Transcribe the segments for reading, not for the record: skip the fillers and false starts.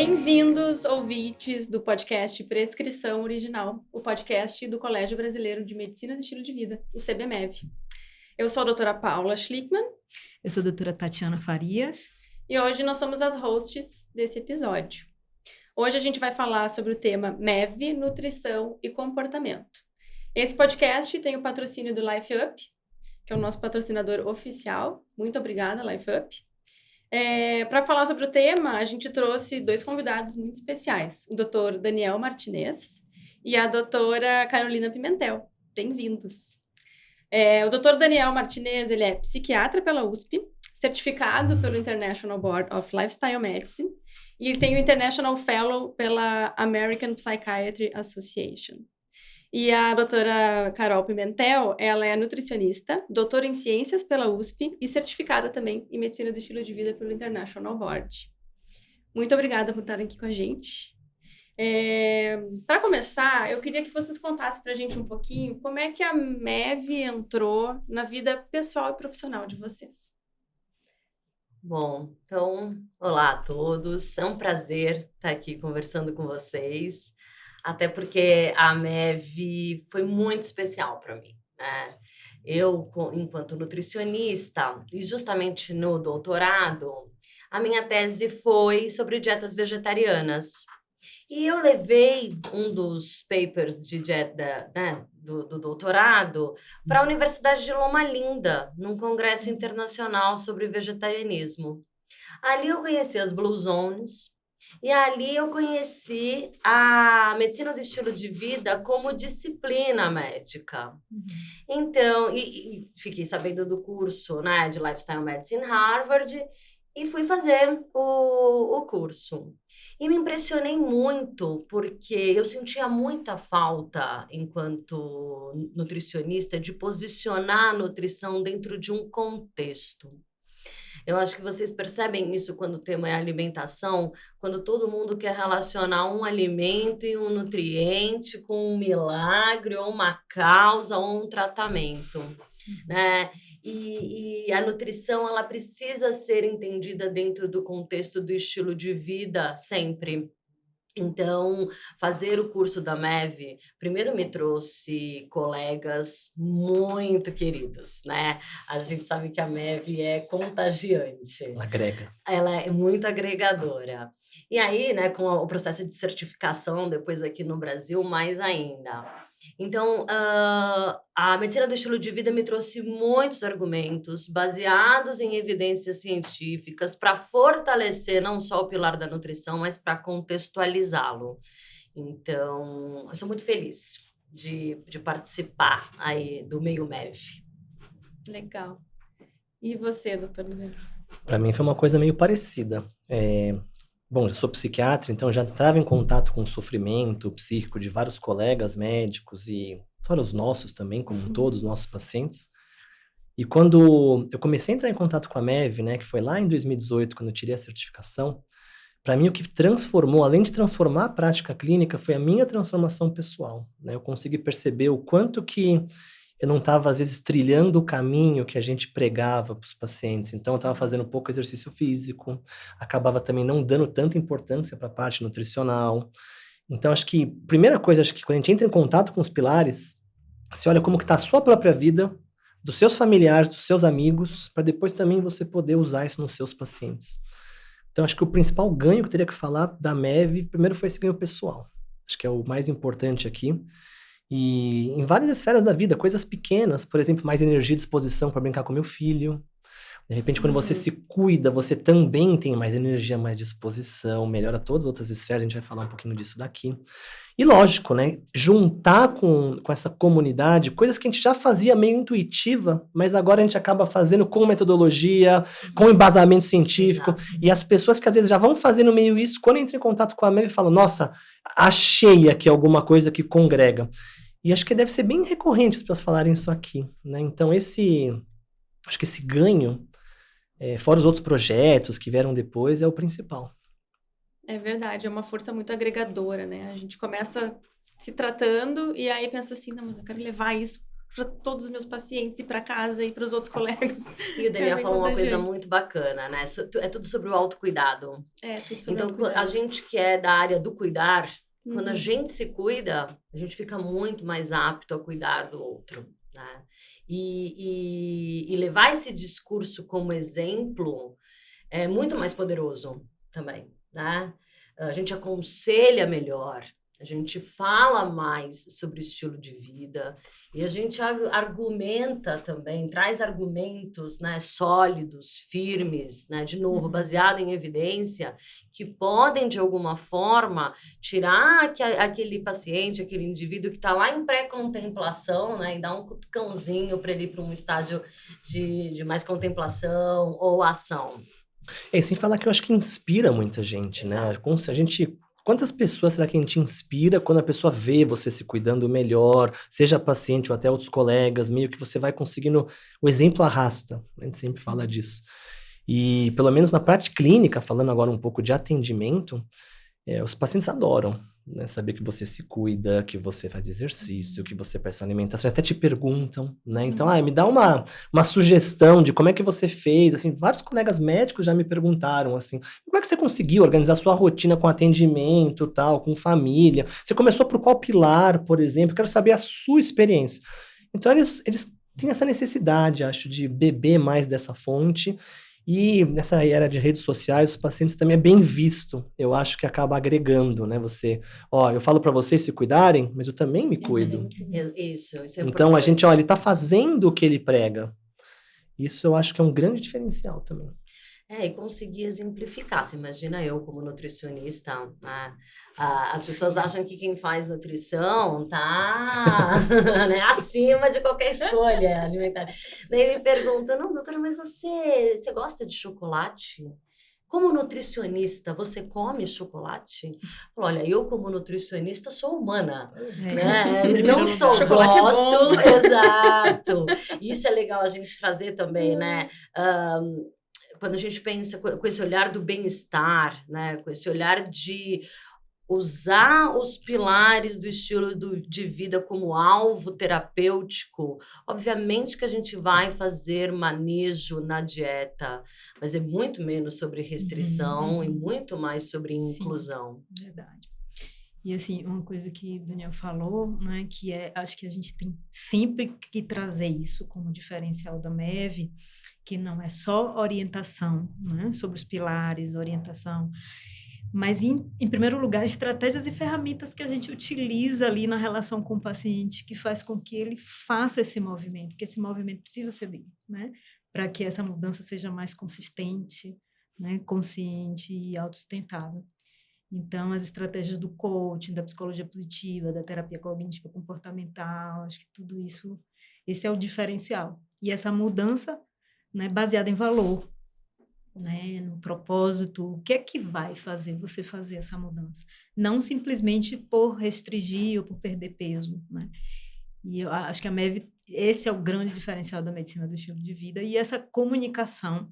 Bem-vindos, ouvintes do podcast Prescrição Original, o podcast do Colégio Brasileiro de Medicina do Estilo de Vida, o CBMEV. Eu sou a doutora Paula Schlickman. Eu sou a doutora Tatiana Farias. E hoje nós somos as hosts desse episódio. Hoje a gente vai falar sobre o tema MEV, Nutrição e Comportamento. Esse podcast tem o patrocínio do Life Up, que é o nosso patrocinador oficial. Muito obrigada, Life Up. Para falar sobre o tema, a gente trouxe dois convidados muito especiais, o Dr. Daniel Martinez e a doutora Carolina Pimentel. Bem-vindos. O Dr. Daniel Martinez, ele é psiquiatra pela USP, certificado pelo International Board of Lifestyle Medicine e ele tem o International Fellow pela American Psychiatry Association. E a doutora Carol Pimentel, ela é nutricionista, doutora em ciências pela USP e certificada também em medicina do estilo de vida pelo International Board. Muito obrigada por estarem aqui com a gente. Para começar, eu queria que vocês contassem para a gente um pouquinho como é que a MEV entrou na vida pessoal e profissional de vocês. Bom, então, olá a todos. É um prazer estar aqui conversando com vocês. Até porque a MEV foi muito especial para mim, né? Eu, enquanto nutricionista, e justamente no doutorado, a minha tese foi sobre dietas vegetarianas. E eu levei um dos papers de dieta, né, do doutorado para a Universidade de Loma Linda, num congresso internacional sobre vegetarianismo. Ali eu conheci as Blue Zones, e ali eu conheci a medicina do estilo de vida como disciplina médica. Então, e fiquei sabendo do curso, né, de Lifestyle Medicine em Harvard e fui fazer o curso. E me impressionei muito porque eu sentia muita falta, enquanto nutricionista, de posicionar a nutrição dentro de um contexto. Eu acho que vocês percebem isso quando o tema é alimentação, quando todo mundo quer relacionar um alimento e um nutriente com um milagre, ou uma causa, ou um tratamento, né? E a nutrição, ela precisa ser entendida dentro do contexto do estilo de vida sempre. Então, fazer o curso da MEV, primeiro me trouxe colegas muito queridos, né? A gente sabe que a MEV é contagiante. Ela agrega. Ela é muito agregadora. E aí, né, com o processo de certificação, depois aqui no Brasil, mais ainda. Então, a medicina do estilo de vida me trouxe muitos argumentos baseados em evidências científicas para fortalecer não só o pilar da nutrição, mas para contextualizá-lo. Então, eu sou muito feliz de participar aí do meio MEV. Legal. E você, doutor Mineiro? Para mim foi uma coisa meio parecida. Bom, eu sou psiquiatra, então já entrava em contato com o sofrimento psíquico de vários colegas médicos e fora os nossos também, como todos os nossos pacientes. E quando eu comecei a entrar em contato com a MEV, né, que foi lá em 2018, quando eu tirei a certificação, para mim o que transformou, além de transformar a prática clínica, foi a minha transformação pessoal, né? Eu consegui perceber o quanto que eu não estava, às vezes, trilhando o caminho que a gente pregava para os pacientes. Então, eu estava fazendo pouco exercício físico, acabava também não dando tanta importância para a parte nutricional. Então, acho que, primeira coisa, acho que quando a gente entra em contato com os pilares, você olha como que está a sua própria vida, dos seus familiares, dos seus amigos, para depois também você poder usar isso nos seus pacientes. Então, acho que o principal ganho que eu teria que falar da MEV, primeiro foi esse ganho pessoal. Acho que é o mais importante aqui. E em várias esferas da vida, coisas pequenas, por exemplo, mais energia e disposição para brincar com meu filho. De repente, quando você se cuida, você também tem mais energia, mais disposição, melhora todas as outras esferas, a gente vai falar um pouquinho disso daqui. E lógico, né, juntar com essa comunidade, coisas que a gente já fazia meio intuitiva, mas agora a gente acaba fazendo com metodologia, com embasamento científico, e as pessoas que às vezes já vão fazendo meio isso, quando entram em contato com a MEV, falam, nossa, achei aqui alguma coisa que congrega. E acho que deve ser bem recorrente as pessoas falarem isso aqui, né? Então, acho que esse ganho, fora os outros projetos que vieram depois, é o principal. É verdade, é uma força muito agregadora, né? A gente começa se tratando e aí pensa assim, não, mas eu quero levar isso para todos os meus pacientes, e para casa, e para os outros colegas. E o Daniel falou uma coisa contagiante. muito bacana, né? É tudo sobre o autocuidado. É, tudo sobre Então, autocuidado. a gente que é da área do cuidar, quando a Uhum. gente se cuida, a gente fica muito mais apto a cuidar do outro, né? E levar esse discurso como exemplo é muito mais poderoso também, né? A gente aconselha melhor, a gente fala mais sobre o estilo de vida e a gente argumenta também, traz argumentos, né, sólidos, firmes, né, de novo, baseado em evidência, que podem, de alguma forma, tirar aquele paciente, aquele indivíduo que está lá em pré-contemplação, né, e dar um cutucãozinho para ele ir para um estágio de mais contemplação ou ação. Sem falar que eu acho que inspira muita gente, né? Exato. Quantas pessoas será que a gente inspira quando a pessoa vê você se cuidando melhor, seja paciente ou até outros colegas, meio que você vai conseguindo, o exemplo arrasta, a gente sempre fala disso. E pelo menos na prática clínica, falando agora um pouco de atendimento, os pacientes adoram, né, saber que você se cuida, que você faz exercício, que você presta alimentação, até te perguntam, né? Então, me dá uma sugestão de como é que você fez, assim, vários colegas médicos já me perguntaram, assim, como é que você conseguiu organizar sua rotina com atendimento, tal, com família? Você começou por qual pilar, por exemplo? Quero saber a sua experiência. Então, eles têm essa necessidade, acho, de beber mais dessa fonte. E nessa era de redes sociais, os pacientes também é bem visto. Eu acho que acaba agregando, né? Eu falo para vocês se cuidarem, mas eu também me cuido. Isso é Então a importante. gente, ele tá fazendo o que ele prega. Isso eu acho que é um grande diferencial também. E conseguir exemplificar. Você imagina eu como nutricionista, né? As pessoas acham que quem faz nutrição tá né, acima de qualquer escolha alimentar. Daí me perguntam, não, doutora, mas você gosta de chocolate? Como nutricionista, você come chocolate? Olha, eu como nutricionista sou humana, né? Não só Chocolate gosto, é bom. exato. Isso é legal a gente trazer também, né? Quando a gente pensa com esse olhar do bem-estar, né? Com esse olhar de usar os pilares do estilo de vida como alvo terapêutico, obviamente que a gente vai fazer manejo na dieta, mas é muito menos sobre restrição e muito mais sobre inclusão. Verdade. E assim, uma coisa que o Daniel falou, né, que acho que a gente tem sempre que trazer isso como diferencial da MEV, que não é só orientação, né, sobre os pilares, orientação, mas, em primeiro lugar, estratégias e ferramentas que a gente utiliza ali na relação com o paciente, que faz com que ele faça esse movimento, porque esse movimento precisa ser dele, né? Para que essa mudança seja mais consistente, né? Consciente e autossustentável. Então, as estratégias do coaching, da psicologia positiva, da terapia cognitiva comportamental, acho que tudo isso, esse é o diferencial. E essa mudança, né, baseada em valor, né, no propósito, o que é que vai fazer você fazer essa mudança? Não simplesmente por restringir ou por perder peso, né? E eu acho que a MEV, esse é o grande diferencial da medicina do estilo de vida e essa comunicação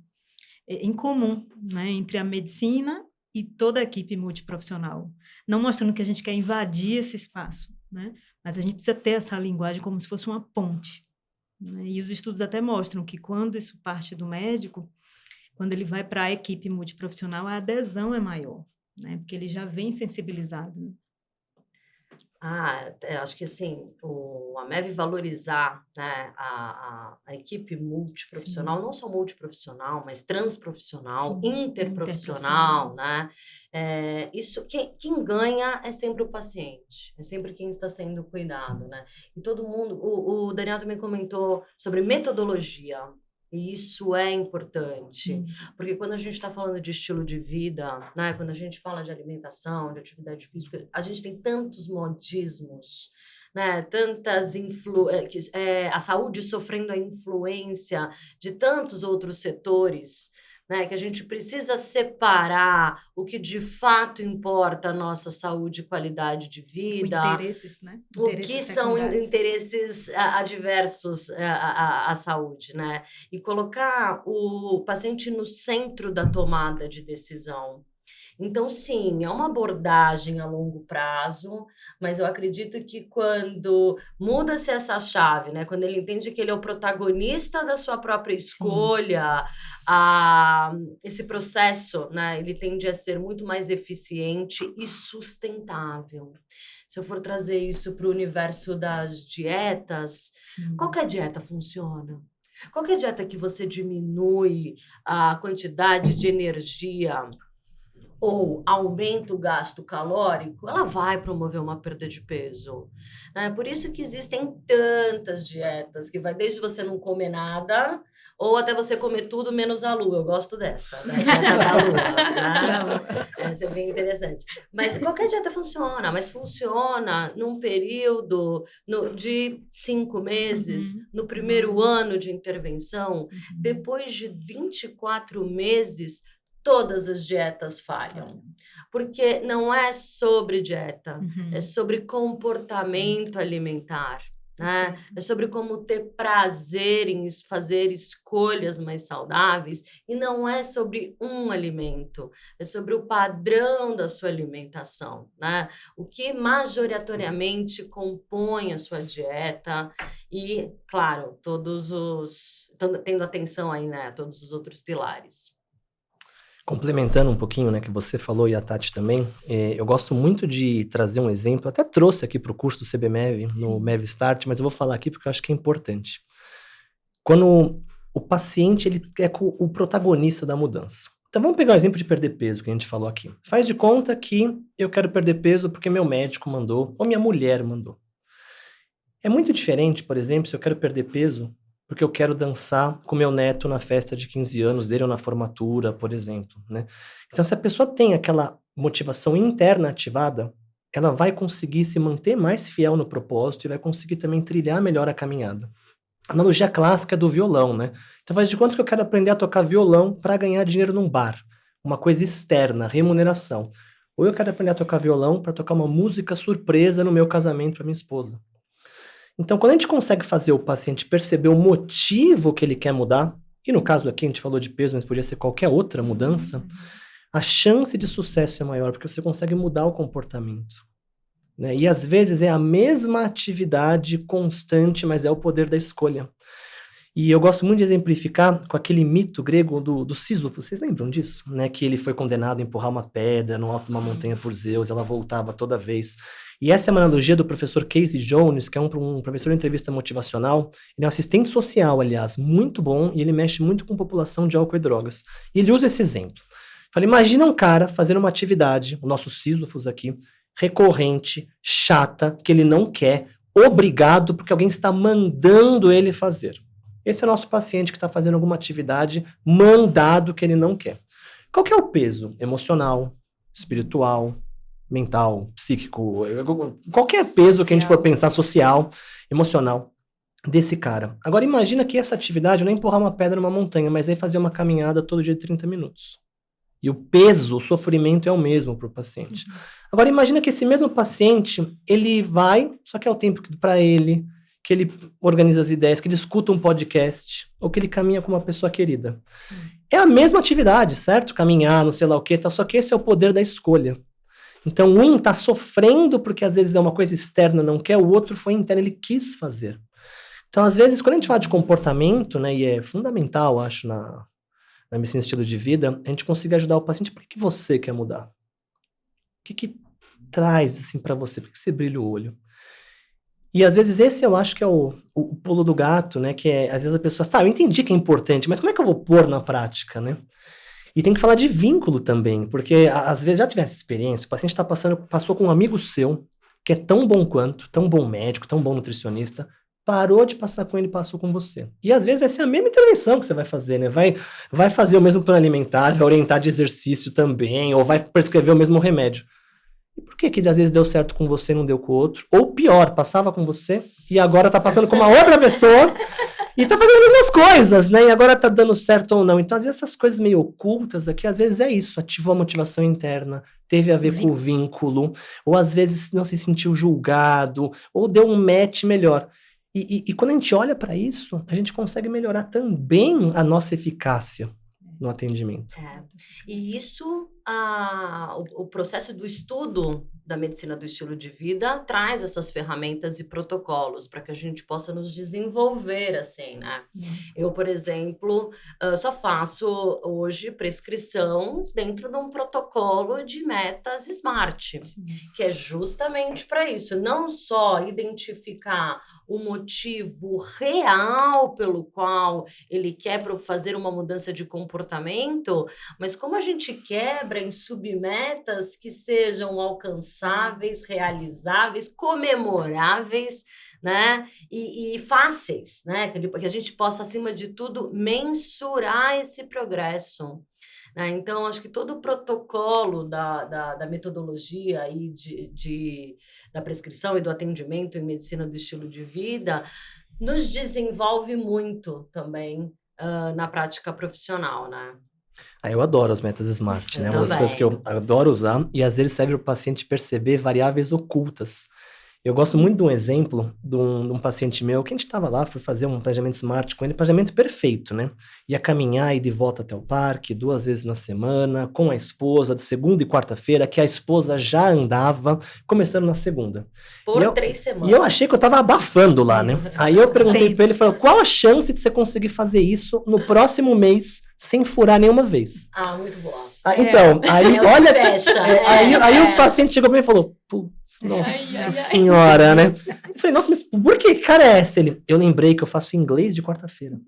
em comum, né, entre a medicina e toda a equipe multiprofissional. Não mostrando que a gente quer invadir esse espaço, né? Mas a gente precisa ter essa linguagem como se fosse uma ponte, né? E os estudos até mostram que quando isso parte do médico, quando ele vai para a equipe multiprofissional, a adesão é maior, né? Porque ele já vem sensibilizado. Né? Acho que assim, a MEV valorizar, né, a equipe multiprofissional, não só multiprofissional, mas transprofissional, interprofissional, né? Isso, quem ganha é sempre o paciente, é sempre quem está sendo cuidado, né? E todo mundo, o Daniel também comentou sobre metodologia. E isso é importante, porque quando a gente está falando de estilo de vida, né, quando a gente fala de alimentação, de atividade física, a gente tem tantos modismos, né, tantas a saúde sofrendo a influência de tantos outros setores, né, que a gente precisa separar o que de fato importa a nossa saúde e qualidade de vida. Interesses, né? O que são interesses adversos à saúde, né? E colocar o paciente no centro da tomada de decisão. Então, sim, é uma abordagem a longo prazo, mas eu acredito que quando muda-se essa chave, né? Quando ele entende que ele é o protagonista da sua própria escolha, esse processo, né? Ele tende a ser muito mais eficiente e sustentável. Se eu for trazer isso para o universo das dietas, qualquer dieta funciona. Qualquer dieta que você diminui a quantidade de energia ou aumenta o gasto calórico, ela vai promover uma perda de peso. É por isso que existem tantas dietas, que vai desde você não comer nada, ou até você comer tudo menos a lua. Eu gosto dessa, da dieta da lua. Né? Essa é bem interessante. Mas qualquer dieta funciona, mas funciona num período de 5 meses, no primeiro ano de intervenção, depois de 24 meses, todas as dietas falham. Porque não é sobre dieta, é sobre comportamento alimentar. Né? É sobre como ter prazer em fazer escolhas mais saudáveis, e não é sobre um alimento, é sobre o padrão da sua alimentação, né? O que majoritariamente compõe a sua dieta e, claro, tendo atenção aí, né, a todos os outros pilares. Complementando um pouquinho, né, que você falou e a Tati também, eu gosto muito de trazer um exemplo, até trouxe aqui para o curso do CBMEV, no MEV Start, mas eu vou falar aqui porque eu acho que é importante. Quando o paciente ele é o protagonista da mudança. Então vamos pegar o exemplo de perder peso, que a gente falou aqui. Faz de conta que eu quero perder peso porque meu médico mandou, ou minha mulher mandou. É muito diferente, por exemplo, se eu quero perder peso porque eu quero dançar com meu neto na festa de 15 anos dele ou na formatura, por exemplo, né? Então, se a pessoa tem aquela motivação interna ativada, ela vai conseguir se manter mais fiel no propósito e vai conseguir também trilhar melhor a caminhada. A analogia clássica é do violão, né? Então, faz de conta que eu quero aprender a tocar violão para ganhar dinheiro num bar, uma coisa externa, remuneração. Ou eu quero aprender a tocar violão para tocar uma música surpresa no meu casamento para minha esposa. Então, quando a gente consegue fazer o paciente perceber o motivo que ele quer mudar, e no caso aqui a gente falou de peso, mas podia ser qualquer outra mudança, a chance de sucesso é maior, porque você consegue mudar o comportamento. Né? E às vezes é a mesma atividade constante, mas é o poder da escolha. E eu gosto muito de exemplificar com aquele mito grego do Sísifo, vocês lembram disso? Né? Que ele foi condenado a empurrar uma pedra no alto de uma montanha por Zeus, ela voltava toda vez. E essa é uma analogia do professor Casey Jones, que é um professor de entrevista motivacional. Ele é um assistente social, aliás, muito bom, e ele mexe muito com população de álcool e drogas. E ele usa esse exemplo. Fala, imagina um cara fazendo uma atividade, o nosso Sísifos aqui, recorrente, chata, que ele não quer, obrigado, porque alguém está mandando ele fazer. Esse é o nosso paciente que está fazendo alguma atividade mandado que ele não quer. Qual que é o peso? Emocional, espiritual, mental, psíquico, qualquer peso que a gente for pensar, social, emocional, desse cara. Agora imagina que essa atividade não é empurrar uma pedra numa montanha, mas é fazer uma caminhada todo dia de 30 minutos. E o peso, o sofrimento é o mesmo para o paciente. Agora imagina que esse mesmo paciente, ele vai, só que é o tempo para ele, que ele organiza as ideias, que ele escuta um podcast, ou que ele caminha com uma pessoa querida. Sim. É a mesma atividade, certo? Caminhar, não sei lá o quê, tá? Só que esse é o poder da escolha. Então, um tá sofrendo porque às vezes é uma coisa externa, não quer, o outro foi interno, ele quis fazer. Então, às vezes, quando a gente fala de comportamento, né, e é fundamental, acho, na medicina de estilo de vida, a gente consegue ajudar o paciente, por que você quer mudar? O que traz, assim, para você? Por que você brilha o olho? E às vezes esse eu acho que é o pulo do gato, né? Que é, às vezes a pessoa, tá, eu entendi que é importante, mas como é que eu vou pôr na prática, né? E tem que falar de vínculo também, porque às vezes já tiver essa experiência, o paciente passou com um amigo seu, que é tão bom quanto, tão bom médico, tão bom nutricionista, parou de passar com ele e passou com você. E às vezes vai ser a mesma intervenção que você vai fazer, né? Vai fazer o mesmo plano alimentar, vai orientar de exercício também, ou vai prescrever o mesmo remédio. E por que às vezes deu certo com você e não deu com o outro? Ou pior, passava com você e agora tá passando com uma outra pessoa e tá fazendo as mesmas coisas, né? E agora tá dando certo ou não. Então, às vezes, essas coisas meio ocultas aqui, às vezes é isso. Ativou a motivação interna, teve a ver com o vínculo, ou às vezes não se sentiu julgado, ou deu um match melhor. E quando a gente olha para isso, a gente consegue melhorar também a nossa eficácia no atendimento. E isso, o processo do estudo da medicina do estilo de vida traz essas ferramentas e protocolos para que a gente possa nos desenvolver assim, né? Eu, por exemplo, só faço hoje prescrição dentro de um protocolo de metas SMART, que é justamente para isso, não só identificar o motivo real pelo qual ele quer fazer uma mudança de comportamento, mas como a gente quebra em submetas que sejam alcançáveis, realizáveis, comemoráveis, né? E fáceis, né? Que a gente possa, acima de tudo, mensurar esse progresso. Então, acho que todo o protocolo da metodologia aí da prescrição e do atendimento em medicina do estilo de vida nos desenvolve muito também na prática profissional, né? Eu adoro as metas SMART, né? Eu Uma das coisas que eu adoro usar, e às vezes serve para o paciente perceber variáveis ocultas. Eu gosto muito de um exemplo de um paciente meu, que a gente estava lá, foi fazer um planejamento SMART com ele, planejamento perfeito, né? Ia caminhar e de volta até o parque 2 vezes na semana, com a esposa, de segunda e quarta-feira, que a esposa já andava, começando na segunda. Por 3 semanas. E eu achei que eu estava abafando lá, né? Aí eu perguntei para ele, falei, qual a chance de você conseguir fazer isso no próximo mês, sem furar nenhuma vez? Muito boa. Então, aí olha, fecha, aí o paciente chegou pra mim e falou, putz, nossa senhora, né? Eu falei, nossa, mas por que cara é essa? Eu lembrei que eu faço inglês de quarta-feira.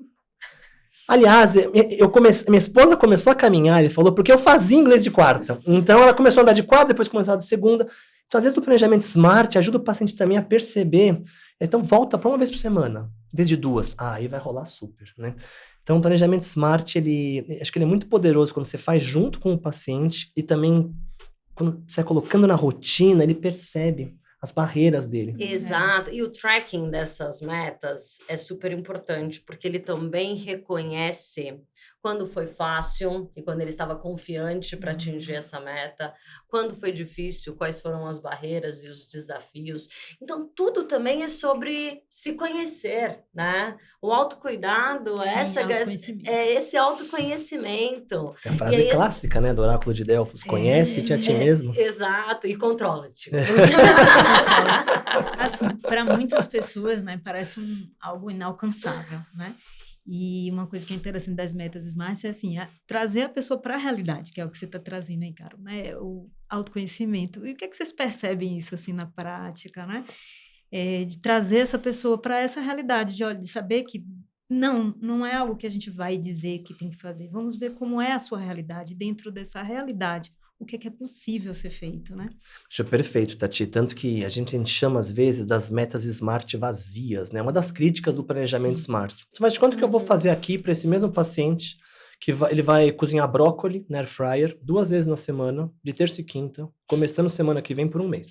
Aliás, minha esposa começou a caminhar, ele falou, porque eu fazia inglês de quarta. Então ela começou a andar de quarta, depois começou a andar de segunda. Então, às vezes, o planejamento SMART ajuda o paciente também a perceber. Então, volta para 1 vez por semana, em vez de 2. Aí vai rolar super, né? Então, o planejamento SMART, acho que ele é muito poderoso quando você faz junto com o paciente e também quando você vai colocando na rotina, ele percebe as barreiras dele. Exato. E o tracking dessas metas é super importante, porque ele também reconhece quando foi fácil e quando ele estava confiante para atingir essa meta, quando foi difícil, quais foram as barreiras e os desafios. Então, tudo também é sobre se conhecer, né? O autocuidado é esse autoconhecimento. É a frase clássica, né, do oráculo de Delfos, conhece-te a ti mesmo. Exato, e controla-te. Assim, para muitas pessoas, né, parece algo inalcançável, né? E uma coisa que é interessante das metas SMART é assim, trazer a pessoa para a realidade, que é o que você está trazendo aí, Carol, né? O autoconhecimento. E o que é que vocês percebem isso assim na prática, né? De trazer essa pessoa para essa realidade, de saber que não é algo que a gente vai dizer que tem que fazer. Vamos ver como é a sua realidade, dentro dessa realidade. O que é possível ser feito, né? Acho perfeito, Tati. Tanto que a gente chama, às vezes, das metas SMART vazias, né? Uma das críticas do planejamento SMART. Você faz de conta que eu vou fazer aqui para esse mesmo paciente, que ele vai cozinhar brócoli na air fryer 2 vezes na semana, de terça e quinta, começando semana que vem por 1 mês.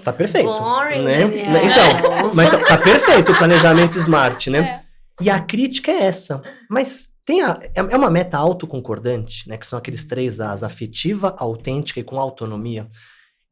Tá perfeito. Boring, né? Daniel. Mas tá perfeito o planejamento SMART, né? E a crítica é essa. Mas é uma meta autoconcordante, né? Que são aqueles 3 As, afetiva, autêntica e com autonomia.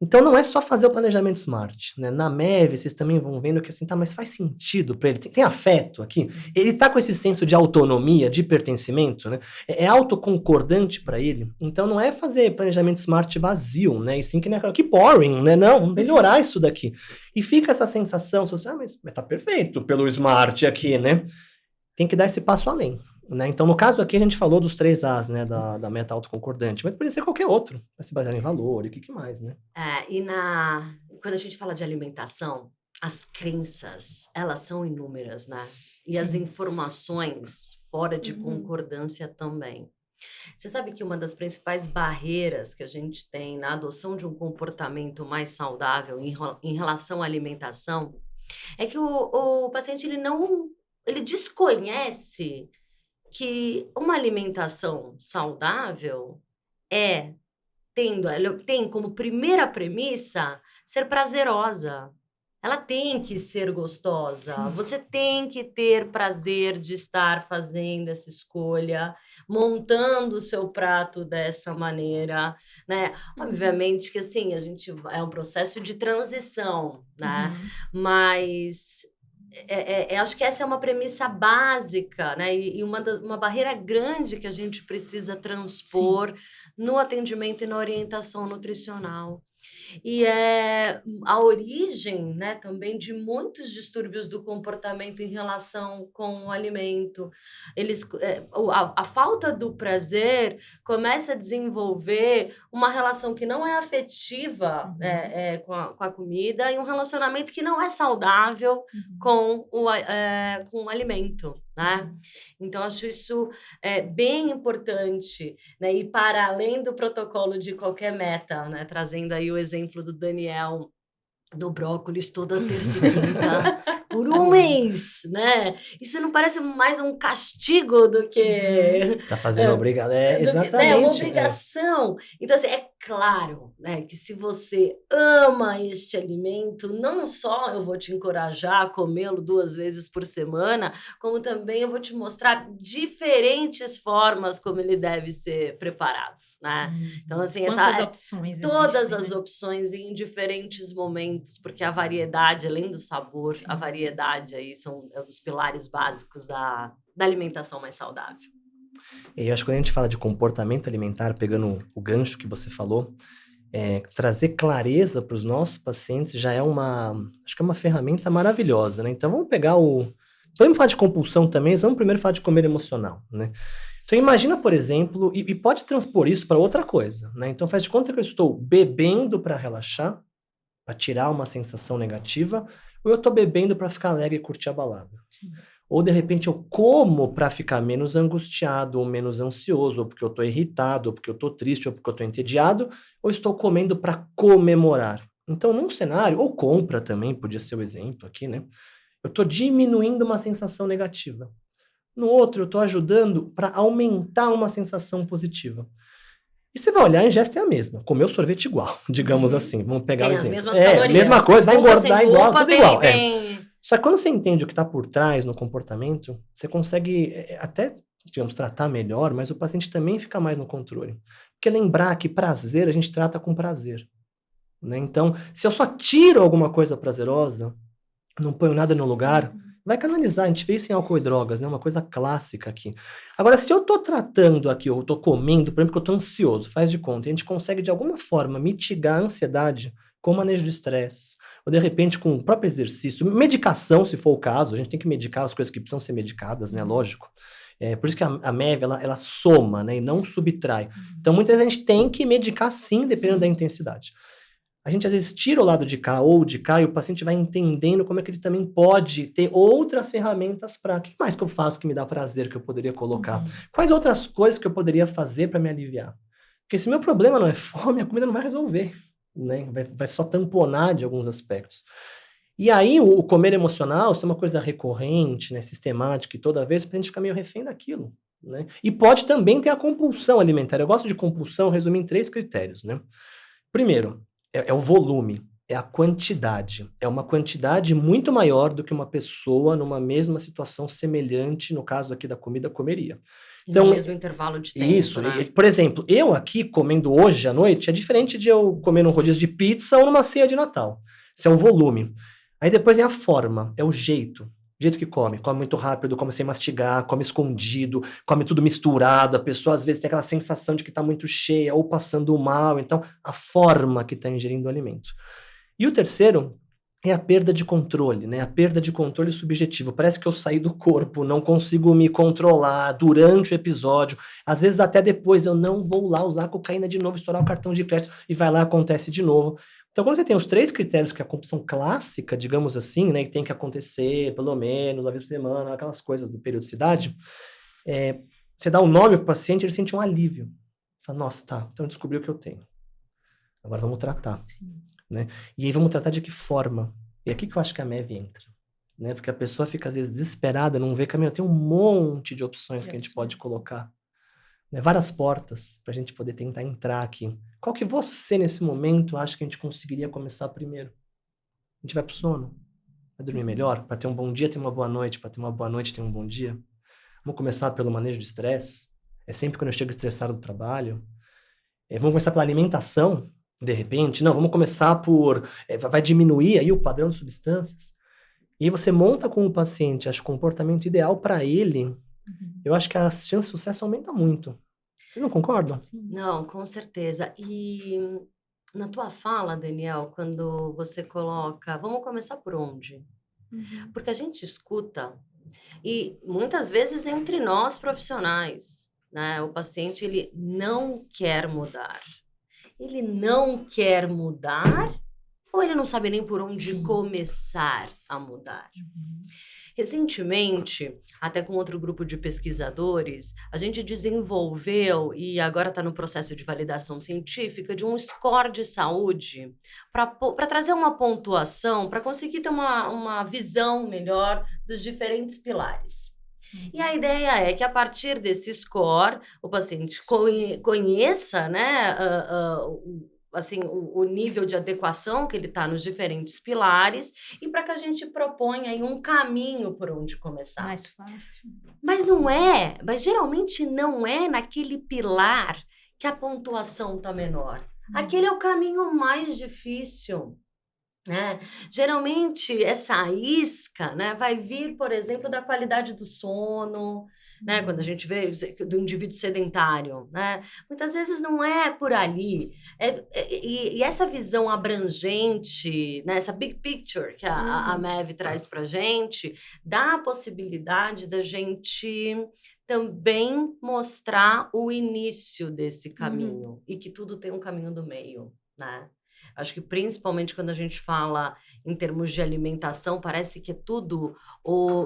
Então, não é só fazer o planejamento SMART, né? Na MEV, vocês também vão vendo que assim, mas faz sentido para ele. Tem afeto aqui? Ele tá com esse senso de autonomia, de pertencimento, né? É autoconcordante para ele. Então, não é fazer planejamento SMART vazio, né? E sim que boring, né? Não, melhorar isso daqui. E fica essa sensação, mas tá perfeito pelo SMART aqui, né? Tem que dar esse passo além. Né? Então, no caso aqui, a gente falou dos 3 As, né, da meta autoconcordante, mas poderia ser qualquer outro, vai se basear em valor e o que mais, né? Quando a gente fala de alimentação, as crenças, elas são inúmeras, né? E as informações fora de concordância também. Você sabe que uma das principais barreiras que a gente tem na adoção de um comportamento mais saudável em relação à alimentação é que o paciente ele desconhece que uma alimentação saudável tem como primeira premissa ser prazerosa. Ela tem que ser gostosa. Sim. Você tem que ter prazer de estar fazendo essa escolha, montando o seu prato dessa maneira, né? Obviamente que assim, é um processo de transição, né? Mas acho que essa é uma premissa básica, né? E uma barreira grande que a gente precisa transpor no atendimento e na orientação nutricional. E é a origem, né, também de muitos distúrbios do comportamento em relação com o alimento. A falta do prazer começa a desenvolver uma relação que não é afetiva com a comida e um relacionamento que não é saudável com o alimento, né? Então, acho isso bem importante, né? E para além do protocolo de qualquer meta, né? Trazendo aí o exemplo do Daniel, do brócolis toda terça e quinta por um mês, né? Isso não parece mais um castigo do que... Tá fazendo obrigado. Exatamente. Né? Uma obrigação. Então, assim, é claro, né, que se você ama este alimento, não só eu vou te encorajar a comê-lo 2 vezes por semana, como também eu vou te mostrar diferentes formas como ele deve ser preparado. Né? Então, assim, quantas opções todas existem, as né? opções em diferentes momentos, porque a variedade, além do sabor, a variedade aí é um dos pilares básicos da alimentação mais saudável. E eu acho que quando a gente fala de comportamento alimentar, pegando o gancho que você falou, trazer clareza para os nossos pacientes já é acho que é uma ferramenta maravilhosa, né? Então vamos falar de compulsão também, mas vamos primeiro falar de comer emocional, né? Então imagina, por exemplo, e pode transpor isso para outra coisa, né? Então faz de conta que eu estou bebendo para relaxar, para tirar uma sensação negativa, ou eu estou bebendo para ficar alegre e curtir a balada. Sim. Ou, de repente, eu como para ficar menos angustiado, ou menos ansioso, ou porque eu estou irritado, ou porque eu estou triste, ou porque eu estou entediado, ou estou comendo para comemorar. Então, num cenário, ou compra também, podia ser o exemplo aqui, né? Eu estou diminuindo uma sensação negativa. No outro, eu estou ajudando para aumentar uma sensação positiva. E você vai olhar, a ingesta é a mesma. Comer o sorvete igual, digamos assim. Vamos pegar o exemplo. Tem as mesmas calorias. Mesma coisa, vai engordar igual, tudo igual. Tem... Só que quando você entende o que está por trás no comportamento, você consegue até, digamos, tratar melhor, mas o paciente também fica mais no controle. Porque lembrar que prazer a gente trata com prazer. Né? Então, se eu só tiro alguma coisa prazerosa, não ponho nada no lugar, vai canalizar. A gente vê isso em álcool e drogas, né? Uma coisa clássica aqui. Agora, se eu estou tratando aqui, ou estou comendo, por exemplo, que eu estou ansioso, faz de conta, e a gente consegue de alguma forma mitigar a ansiedade com manejo de estresse, ou de repente com o próprio exercício, medicação, se for o caso, a gente tem que medicar as coisas que precisam ser medicadas, né? Lógico. Por isso que a MEV, ela soma, né? E não subtrai. Então, muitas vezes a gente tem que medicar sim, dependendo da intensidade. A gente às vezes tira o lado de cá ou de cá e o paciente vai entendendo como é que ele também pode ter outras ferramentas para... O que mais que eu faço que me dá prazer que eu poderia colocar? Quais outras coisas que eu poderia fazer para me aliviar? Porque se o meu problema não é fome, a comida não vai resolver, né? Vai só tamponar de alguns aspectos. E aí o comer emocional, se é uma coisa recorrente, né, sistemática e toda vez, o paciente fica meio refém daquilo. Né? E pode também ter a compulsão alimentar. Eu gosto de compulsão, resumir em 3 critérios. Né? Primeiro, é o volume, é a quantidade. É uma quantidade muito maior do que uma pessoa numa mesma situação semelhante, no caso aqui da comida, comeria. Então, no mesmo intervalo de tempo, isso, né? Por exemplo, eu aqui comendo hoje à noite é diferente de eu comer num rodízio de pizza ou numa ceia de Natal. Isso é o volume. Aí depois é a forma, é o jeito. O jeito que come muito rápido, come sem mastigar, come escondido, come tudo misturado, a pessoa às vezes tem aquela sensação de que está muito cheia ou passando mal, então a forma que está ingerindo o alimento. E o terceiro é a perda de controle, né? A perda de controle subjetivo. Parece que eu saí do corpo, não consigo me controlar durante o episódio, às vezes até depois eu não vou lá usar a cocaína de novo, estourar o cartão de crédito e vai lá, acontece de novo. Então, quando você tem os 3 critérios que é a compulsão clássica, digamos assim, né, que tem que acontecer pelo menos uma vez por semana, aquelas coisas do periodicidade, você dá um nome para o paciente, ele sente um alívio. Fala, nossa, tá, então eu descobri o que eu tenho. Agora vamos tratar. Né? E aí vamos tratar de que forma? E aqui que eu acho que a MEV entra. Né? Porque a pessoa fica, às vezes, desesperada, não vê caminho. Tem um monte de opções que a gente pode colocar. Né? Várias portas para a gente poder tentar entrar aqui. Qual que você, nesse momento, acha que a gente conseguiria começar primeiro? A gente vai pro sono? Vai dormir melhor? Para ter um bom dia, ter uma boa noite. Para ter uma boa noite, ter um bom dia? Vamos começar pelo manejo de estresse? É sempre quando eu chego estressado do trabalho. Vamos começar pela alimentação, de repente? Não, vamos começar por... vai diminuir aí o padrão de substâncias. E aí você monta com o paciente, acho, o comportamento ideal para ele, eu acho que a chance de sucesso aumenta muito. Vocês não concordam? Não, com certeza. E na tua fala, Daniel, quando você coloca, vamos começar por onde? Porque a gente escuta, e muitas vezes entre nós profissionais, né? O paciente, ele não quer mudar. Ele não quer mudar ou ele não sabe nem por onde começar a mudar. Recentemente, até com outro grupo de pesquisadores, a gente desenvolveu, e agora está no processo de validação científica, de um score de saúde para trazer uma pontuação, para conseguir ter uma visão melhor dos diferentes pilares. E a ideia é que, a partir desse score, o paciente conheça, né, assim, o nível de adequação que ele está nos diferentes pilares, e para que a gente proponha aí um caminho por onde começar. Mais fácil. Mas geralmente não é naquele pilar que a pontuação está menor. Aquele é o caminho mais difícil. Né? Geralmente, essa isca, né, vai vir, por exemplo, da qualidade do sono, né? Quando a gente vê do indivíduo sedentário, né? Muitas vezes não é por ali. E essa visão abrangente, né, essa big picture que a MEV traz para a gente, dá a possibilidade da gente também mostrar o início desse caminho, e que tudo tem um caminho do meio, né? Acho que principalmente quando a gente fala em termos de alimentação, parece que é tudo,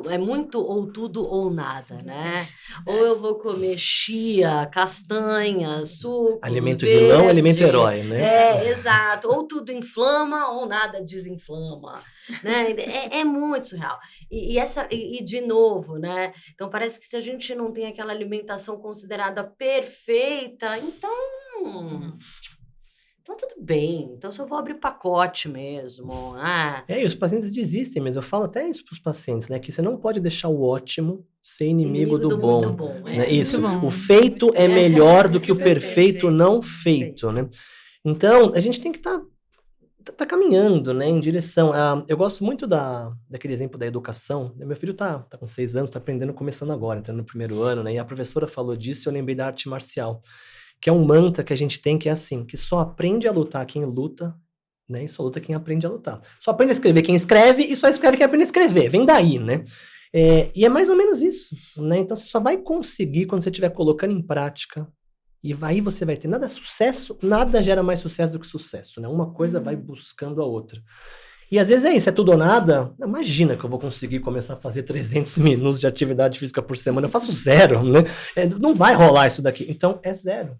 é muito ou tudo ou nada, né? Ou eu vou comer chia, castanha, suco, Alimento verde, vilão, alimento herói, né? Exato. Ou tudo inflama ou nada desinflama, né? É muito surreal. E de novo, né? Então parece que se a gente não tem aquela alimentação considerada perfeita, então tudo bem. Então, só vou abrir pacote mesmo. E os pacientes desistem mesmo. Eu falo até isso para os pacientes, né? Que você não pode deixar o ótimo ser inimigo do bom. Muito bom. Né? Isso. Bom. O feito é melhor do que o perfeito não feito, né? Então, a gente tem que tá caminhando, né? Em direção. Eu gosto muito daquele exemplo da educação. Meu filho tá com 6 anos, tá aprendendo, começando agora, entrando no primeiro ano, né? E a professora falou disso e eu lembrei da arte marcial. Que é um mantra que a gente tem, que é assim, que só aprende a lutar quem luta, né? E só luta quem aprende a lutar. Só aprende a escrever quem escreve, e só escreve quem aprende a escrever. Vem daí, né? E é mais ou menos isso, né? Então, você só vai conseguir quando você estiver colocando em prática, e aí você vai ter sucesso, nada gera mais sucesso do que sucesso, né? Uma coisa vai buscando a outra. E às vezes é isso, é tudo ou nada. Imagina que eu vou conseguir começar a fazer 300 minutos de atividade física por semana. Eu faço 0, né? Não vai rolar isso daqui. Então, é 0.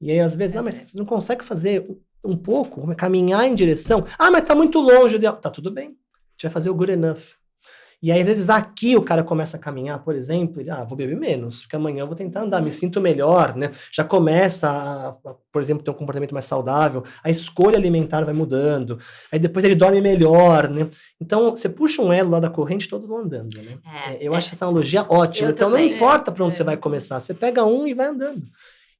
E aí, às vezes, mas você não consegue fazer um pouco, caminhar em direção. Mas tá muito longe. Tá tudo bem. A gente vai fazer o good enough. E aí, às vezes, aqui o cara começa a caminhar, por exemplo, vou beber menos, porque amanhã eu vou tentar andar, me sinto melhor, né? Já começa a, por exemplo, ter um comportamento mais saudável, a escolha alimentar vai mudando, aí depois ele dorme melhor, né? Então, você puxa um elo lá da corrente, todos vão andando, né? Eu acho essa analogia ótima. Então, não importa para onde você vai começar, você pega um e vai andando.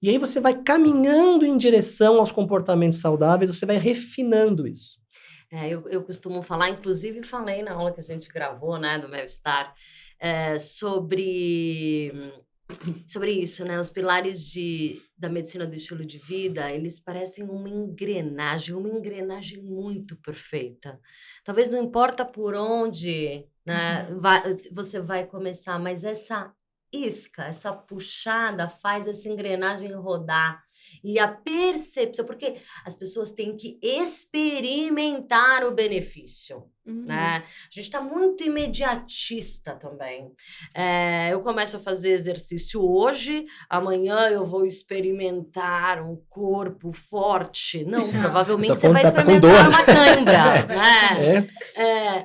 E aí você vai caminhando em direção aos comportamentos saudáveis, você vai refinando isso. Eu costumo falar, inclusive falei na aula que a gente gravou, né, do Mevstar, sobre isso, né? Os pilares da medicina do estilo de vida, eles parecem uma engrenagem muito perfeita. Talvez não importa por onde, né, você vai começar, mas essa isca, essa puxada faz essa engrenagem rodar. E a percepção, porque as pessoas têm que experimentar o benefício, né? A gente está muito imediatista também. Eu começo a fazer exercício hoje, amanhã eu vou experimentar um corpo forte. Não, provavelmente você vai experimentar uma cãibra, né?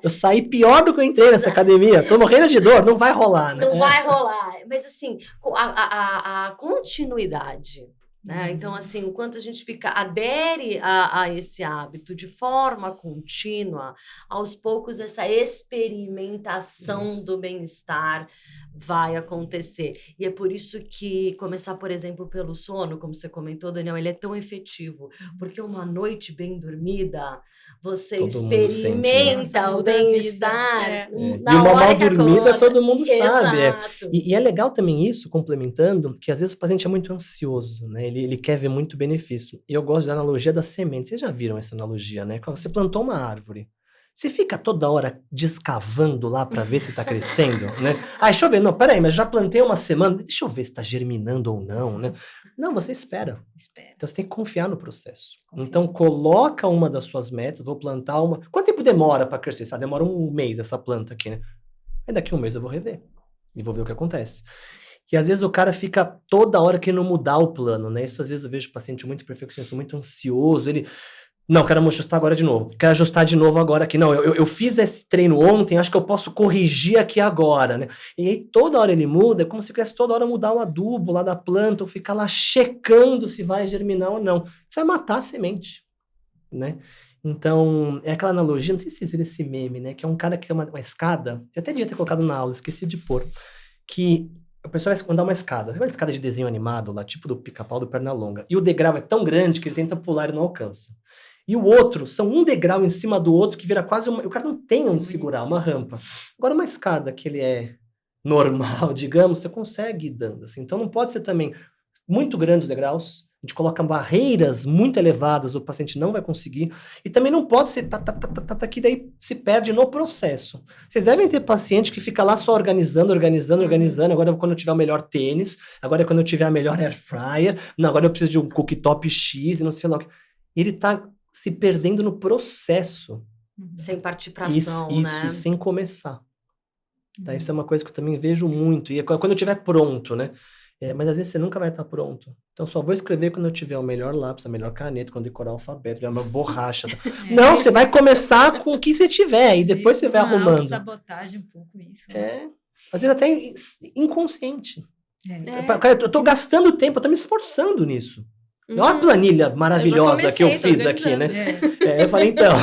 Eu saí pior do que eu entrei nessa academia. Tô morrendo de dor, não vai rolar, né? Não vai rolar. Mas, assim, a continuidade, né? Então, assim, o quanto a gente adere a esse hábito de forma contínua, aos poucos essa experimentação do bem-estar vai acontecer. E é por isso que começar, por exemplo, pelo sono, como você comentou, Daniel, ele é tão efetivo, porque uma noite bem dormida, você Todo mundo sente, né? Nossa, experimenta o muda a vida. bem-estar É. E na uma hora mal que dormida acorda. todo mundo sabe. Exato. E é legal também isso, complementando, que às vezes o paciente é muito ansioso, né? Ele quer ver muito benefício. E eu gosto da analogia da semente. Vocês já viram essa analogia, né? Quando você plantou uma árvore, você fica toda hora descavando lá para ver se está crescendo, né? Ah, deixa eu ver. Não, peraí, mas já plantei uma semana. Deixa eu ver se está germinando ou não, né? Não, você espera. Então você tem que confiar no processo. Então coloca uma das suas metas, vou plantar uma. Quanto tempo demora para crescer? Sabe? Demora um mês essa planta aqui, né? Aí daqui a um mês eu vou rever e vou ver o que acontece. E às vezes o cara fica toda hora querendo mudar o plano, né? Isso às vezes eu vejo o paciente muito perfeccionista, muito ansioso, ele... Não, quero ajustar agora de novo. Quero ajustar de novo agora aqui. Não, eu fiz esse treino ontem, acho que eu posso corrigir aqui agora, né? E aí toda hora ele muda, é como se quisesse toda hora mudar o adubo lá da planta, ou ficar lá checando se vai germinar ou não. Isso vai matar a semente, né? Então, é aquela analogia, não sei se vocês viram esse meme, né? Que é um cara que tem uma escada, eu até devia ter colocado na aula, esqueci de pôr, que a pessoa vai andar uma escada, uma escada de desenho animado lá, tipo do Pica-Pau do Pernalonga, e o degrau é tão grande que ele tenta pular e não alcança. E o outro, são um degrau em cima do outro que vira quase uma... O cara não tem onde segurar, uma rampa. Agora, uma escada que ele é normal, digamos, você consegue ir dando, assim. Então, não pode ser também muito grande os degraus, a gente coloca barreiras muito elevadas, o paciente não vai conseguir, e também não pode ser que daí se perde no processo. Vocês devem ter paciente que fica lá só organizando, agora quando eu tiver o melhor tênis, agora quando eu tiver a melhor air fryer, não, agora eu preciso de um cooktop X e não sei lá o que. Ele tá se perdendo no processo. Sem partir pra ação, né? E sem começar. Tá? Isso é uma coisa que eu também vejo muito. E é quando eu estiver pronto, né? Mas às vezes você nunca vai estar pronto. Então só vou escrever quando eu tiver o melhor lápis, a melhor caneta, quando decorar o alfabeto, uma borracha. Não, você vai começar com o que você tiver e depois você vai arrumando. Sabotagem um pouco isso. Às vezes até inconsciente. Eu tô gastando tempo, eu tô me esforçando nisso. Olha a planilha maravilhosa que eu fiz aqui, né? Eu falei, então.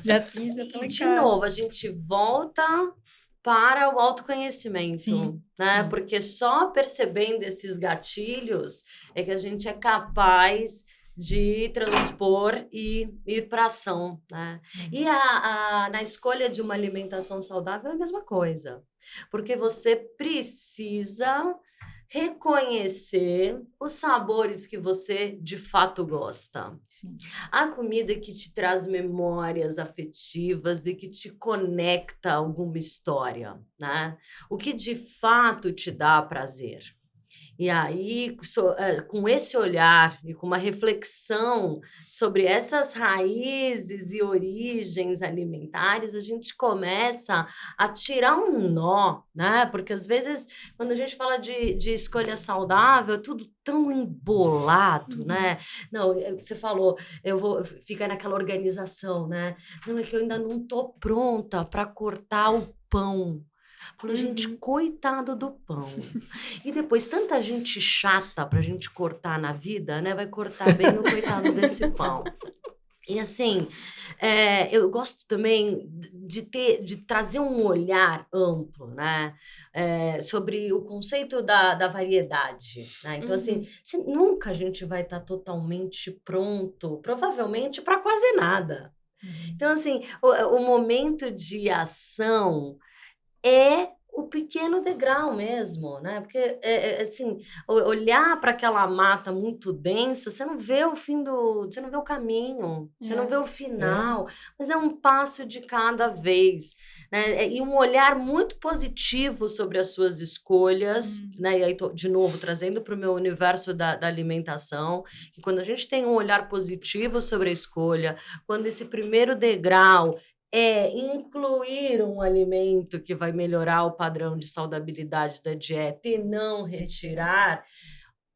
já e de novo, a gente volta para o autoconhecimento, sim, né? Sim. Porque só percebendo esses gatilhos é que a gente é capaz de transpor e ir para ação, né? E na escolha de uma alimentação saudável é a mesma coisa, porque você precisa reconhecer os sabores que você de fato gosta. Sim. A comida que te traz memórias afetivas e que te conecta a alguma história, né? O que de fato te dá prazer. E aí, com esse olhar e com uma reflexão sobre essas raízes e origens alimentares, a gente começa a tirar um nó, né? Porque às vezes, quando a gente fala de escolha saudável, é tudo tão embolado, né? Não, você falou, fica naquela organização, né? Não, é que eu ainda não tô pronta para cortar o pão. Falei, gente, coitado do pão. E depois, tanta gente chata pra gente cortar na vida, né? Vai cortar bem o coitado desse pão. E assim, eu gosto também de trazer um olhar amplo, né? Sobre o conceito da variedade, né? Então, assim, nunca a gente vai estar totalmente pronto, provavelmente, para quase nada. Então, assim, o momento de ação é o pequeno degrau mesmo, né? Porque, assim, olhar para aquela mata muito densa, você não vê o fim você não vê o caminho, você não vê o final, mas é um passo de cada vez, né? E um olhar muito positivo sobre as suas escolhas, né? E aí, de novo, trazendo para o meu universo da alimentação, que quando a gente tem um olhar positivo sobre a escolha, quando esse primeiro degrau incluir um alimento que vai melhorar o padrão de saudabilidade da dieta e não retirar,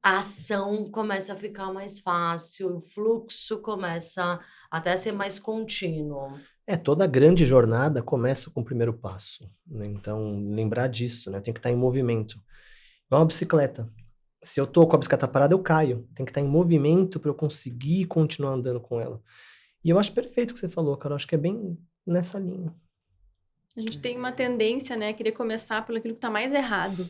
a ação começa a ficar mais fácil, o fluxo começa até a ser mais contínuo. Toda grande jornada começa com o primeiro passo, né? Então, lembrar disso, né? Eu tenho que estar em movimento. Igual uma bicicleta. Se eu tô com a bicicleta parada, eu caio. Tem que estar em movimento para eu conseguir continuar andando com ela. E eu acho perfeito o que você falou, cara. Eu acho que é bem nessa linha. A gente tem uma tendência, né, a querer começar pelo aquilo que está mais errado.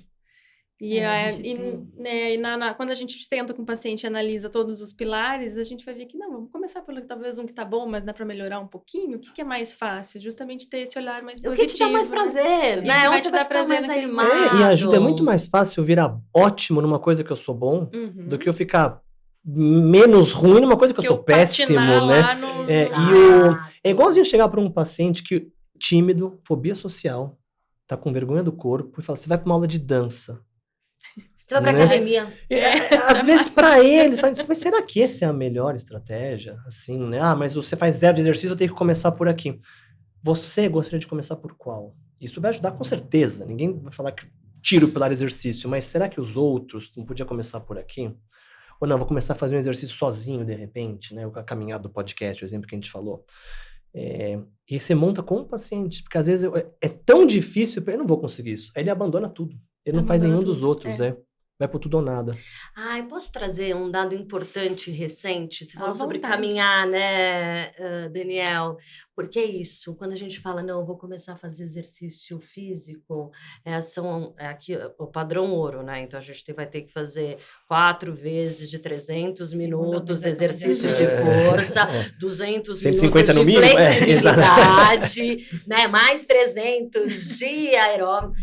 Quando a gente senta com o paciente e analisa todos os pilares, a gente vai ver que não, vamos começar pelo talvez um que tá bom, mas dá para melhorar um pouquinho. O que é mais fácil? Justamente ter esse olhar mais positivo. O que te dá mais prazer, né? Vai Onde te você dar vai ficar prazer mais naquele animado. E ajuda, é muito mais fácil eu virar ótimo numa coisa que eu sou bom do que eu ficar menos ruim numa coisa que eu sou péssimo, né? É igualzinho chegar para um paciente que tímido, fobia social, tá com vergonha do corpo e fala, você vai para uma aula de dança. Você vai pra academia. Às vezes para ele, mas será que essa é a melhor estratégia? Assim, né? Mas você faz 0 de exercício, eu tenho que começar por aqui. Você gostaria de começar por qual? Isso vai ajudar com certeza. Ninguém vai falar que tira o pilar exercício, mas será que os outros não podiam começar por aqui? Ou não, vou começar a fazer um exercício sozinho, de repente, né? A caminhada do podcast, o exemplo que a gente falou. E você monta com o paciente, porque às vezes é tão difícil, eu não vou conseguir isso. Aí ele abandona tudo. Ele não faz nenhum dos outros, vai por tudo ou nada. Eu posso trazer um dado importante recente? Você falou sobre vontade. caminhar, né, Daniel? Porque é isso, quando a gente fala, não, eu vou começar a fazer exercício físico, aqui o padrão ouro, né? Então a gente vai ter que fazer 4 vezes de 300 minutos, exercício de força, 200 150 minutos no de mínimo? flexibilidade, né? Mais 300 de aeróbico.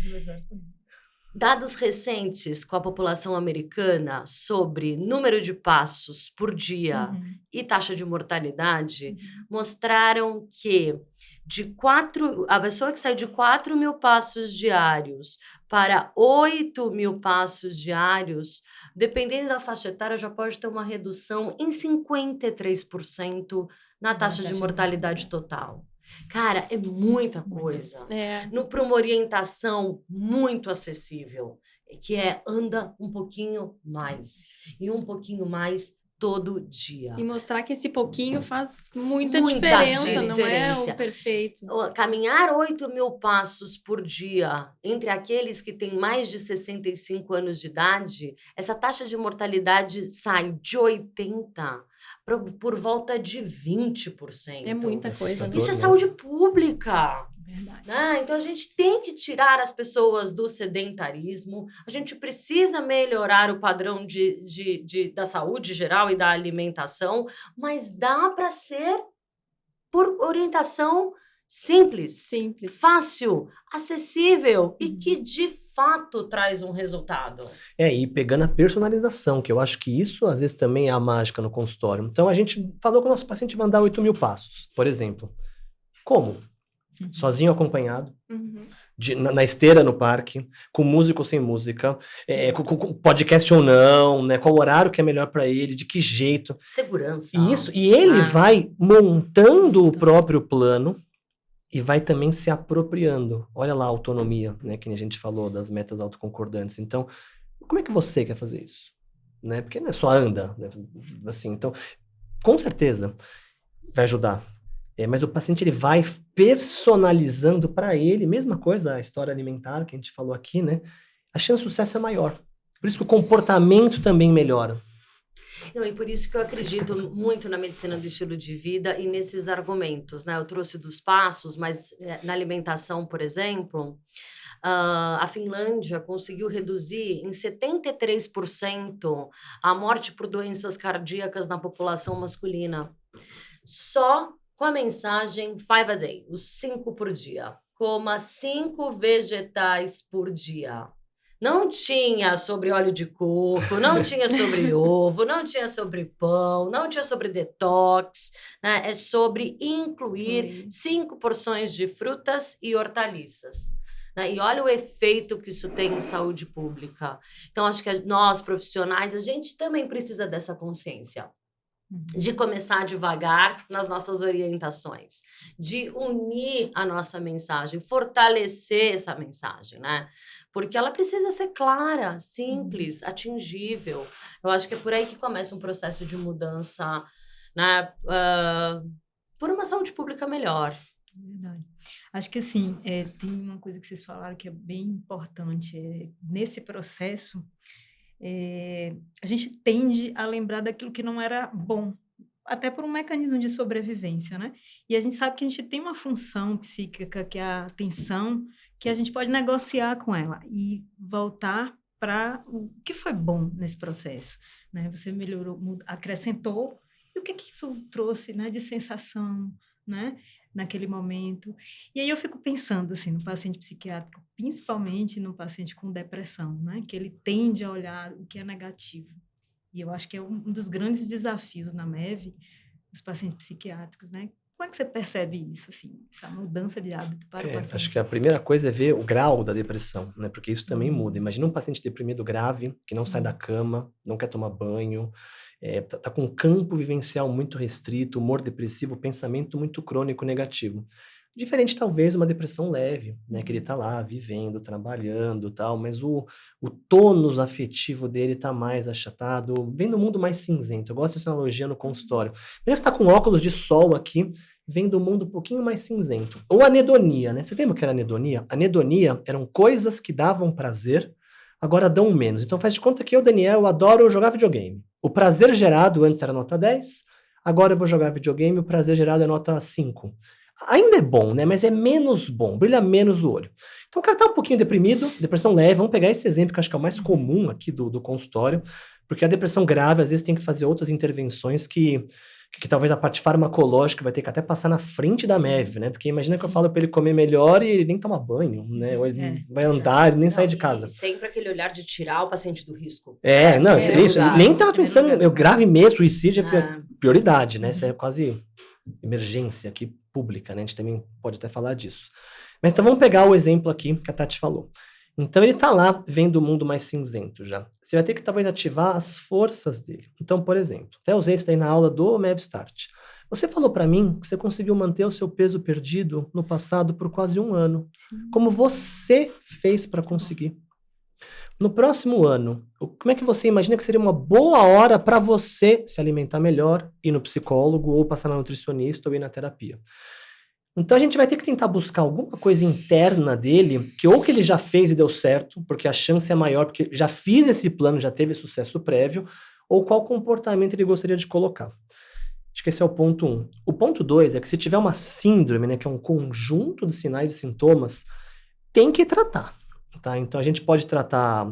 Dados recentes com a população americana sobre número de passos por dia e taxa de mortalidade mostraram que a pessoa que sai de 4.000 passos diários para 8.000 passos diários, dependendo da faixa etária, já pode ter uma redução em 53% na taxa de mortalidade total. Cara, é muita coisa. Para uma orientação muito acessível, que anda um pouquinho mais. E um pouquinho mais todo dia. E mostrar que esse pouquinho faz muita diferença, não é o perfeito. Caminhar 8.000 passos por dia entre aqueles que têm mais de 65 anos de idade, essa taxa de mortalidade sai de 80% por volta de 20%. É muita coisa, né? Isso é saúde pública. Verdade. Então, a gente tem que tirar as pessoas do sedentarismo, a gente precisa melhorar o padrão da saúde geral e da alimentação, mas dá para ser por orientação simples, fácil, acessível e que, de fato, traz um resultado. E pegando a personalização, que eu acho que isso, às vezes, também é a mágica no consultório. Então, a gente falou que o nosso paciente vai andar 8.000 passos, por exemplo. Como? Sozinho, acompanhado, na esteira no parque, com música ou sem música, com podcast ou não, né? Qual horário que é melhor para ele, de que jeito. Segurança. E ele vai montando o próprio plano e vai também se apropriando. Olha lá a autonomia, né? Que a gente falou das metas autoconcordantes. Então, como é que você quer fazer isso? Né? Porque não é só anda, né? Assim, então, com certeza, vai ajudar. Mas o paciente ele vai personalizando para ele, mesma coisa, a história alimentar que a gente falou aqui, né? A chance de sucesso é maior. Por isso que o comportamento também melhora. E por isso que eu acredito muito na medicina do estilo de vida e nesses argumentos, né? Eu trouxe dos passos, mas na alimentação, por exemplo, a Finlândia conseguiu reduzir em 73% a morte por doenças cardíacas na população masculina. Só com a mensagem 5 a day, os 5 por dia. Coma 5 vegetais por dia. Não tinha sobre óleo de coco, não tinha sobre ovo, não tinha sobre pão, não tinha sobre detox, né? É sobre incluir 5 porções de frutas e hortaliças. Né? E olha o efeito que isso tem em saúde pública. Então, acho que nós, profissionais, a gente também precisa dessa consciência. De começar devagar nas nossas orientações, de unir a nossa mensagem, fortalecer essa mensagem, né? Porque ela precisa ser clara, simples, atingível. Eu acho que é por aí que começa um processo de mudança, né? Por uma saúde pública melhor. Verdade. Acho que, assim, tem uma coisa que vocês falaram que é bem importante. Nesse processo, a gente tende a lembrar daquilo que não era bom. até por um mecanismo de sobrevivência, né? E a gente sabe que a gente tem uma função psíquica, que é a atenção, que a gente pode negociar com ela e voltar para o que foi bom nesse processo, né? Você melhorou, acrescentou, e o que isso trouxe, né, de sensação, né, naquele momento. E aí eu fico pensando, assim, no paciente psiquiátrico, principalmente no paciente com depressão, né, que ele tende a olhar o que é negativo. E eu acho que é um dos grandes desafios na MEV, dos pacientes psiquiátricos, né? Como é que você percebe isso, assim, essa mudança de hábito para o paciente? Acho que a primeira coisa é ver o grau da depressão, né? Porque isso também muda. Imagina um paciente deprimido grave, que não sai da cama, não quer tomar banho, tá com um campo vivencial muito restrito, humor depressivo, pensamento muito crônico negativo. Diferente, talvez, uma depressão leve, né? Que ele tá lá, vivendo, trabalhando, tal, mas o tônus afetivo dele tá mais achatado, vem do mundo mais cinzento. Eu gosto dessa analogia no consultório. Mesmo que você tá com óculos de sol aqui, vem do mundo um pouquinho mais cinzento. Ou anedonia, né? Você lembra o que era anedonia? Anedonia eram coisas que davam prazer, agora dão menos. Então faz de conta que eu, Daniel, eu adoro jogar videogame. O prazer gerado antes era nota 10, agora eu vou jogar videogame, o prazer gerado é nota 5. Ainda é bom, né? Mas é menos bom, brilha menos o olho. Então o cara tá um pouquinho deprimido, depressão leve, vamos pegar esse exemplo que eu acho que é o mais comum aqui do consultório, porque a depressão grave, às vezes, tem que fazer outras intervenções que talvez a parte farmacológica vai ter que até passar na frente da MEV, né? Porque imagina que eu falo para ele comer melhor e ele nem toma banho, né? Ou ele vai andar, ele nem sai de casa. E sempre aquele olhar de tirar o paciente do risco. Não, isso. Lugar, nem tava pensando, eu grave mesmo, suicídio é prioridade, né? Isso é quase emergência aqui pública, né? A gente também pode até falar disso. Mas então vamos pegar o exemplo aqui que a Tati falou. Então ele tá lá vendo o mundo mais cinzento já. Você vai ter que talvez ativar as forças dele. Então, por exemplo, até usei isso daí na aula do MEV Start. Você falou para mim que você conseguiu manter o seu peso perdido no passado por quase 1 ano. Sim. Como você fez para conseguir? No próximo ano, como é que você imagina que seria uma boa hora para você se alimentar melhor, ir no psicólogo, ou passar na nutricionista, ou ir na terapia? Então a gente vai ter que tentar buscar alguma coisa interna dele, que ou que ele já fez e deu certo, porque a chance é maior, porque já fiz esse plano, já teve sucesso prévio, ou qual comportamento ele gostaria de colocar. Acho que esse é o ponto 1. O ponto 2 é que se tiver uma síndrome, né, que é um conjunto de sinais e sintomas, tem que tratar. Tá? Então a gente pode tratar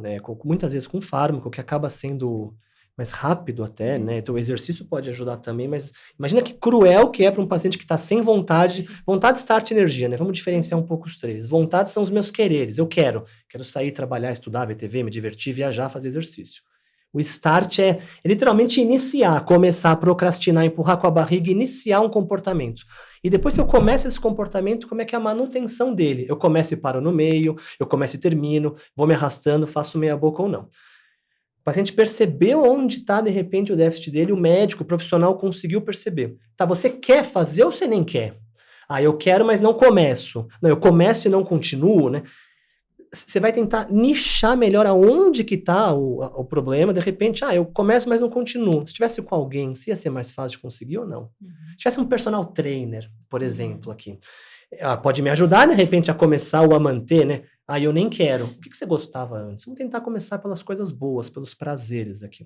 muitas vezes com fármaco, que acaba sendo mais rápido até, né? Então o exercício pode ajudar também, mas imagina que cruel que é para um paciente que está sem vontade. Vontade, start, energia, né? Vamos diferenciar um pouco os três. Vontade são os meus quereres. Eu quero sair, trabalhar, estudar, ver TV, me divertir, viajar, fazer exercício. O start é literalmente iniciar, começar a procrastinar, empurrar com a barriga, iniciar um comportamento. E depois se eu começo esse comportamento, como é que é a manutenção dele? Eu começo e paro no meio, eu começo e termino, vou me arrastando, faço meia boca ou não. O paciente percebeu onde está, de repente, o déficit dele, o médico, o profissional conseguiu perceber. Tá, você quer fazer ou você nem quer? Eu quero, mas não começo. Não, eu começo e não continuo, né? Você vai tentar nichar melhor aonde que está o problema. De repente, eu começo, mas não continuo. Se tivesse com alguém, se ia ser mais fácil de conseguir ou não? Se tivesse um personal trainer, por exemplo, aqui, pode me ajudar, de repente, a começar ou a manter, né? Eu nem quero. O que você gostava antes? Vamos tentar começar pelas coisas boas, pelos prazeres aqui.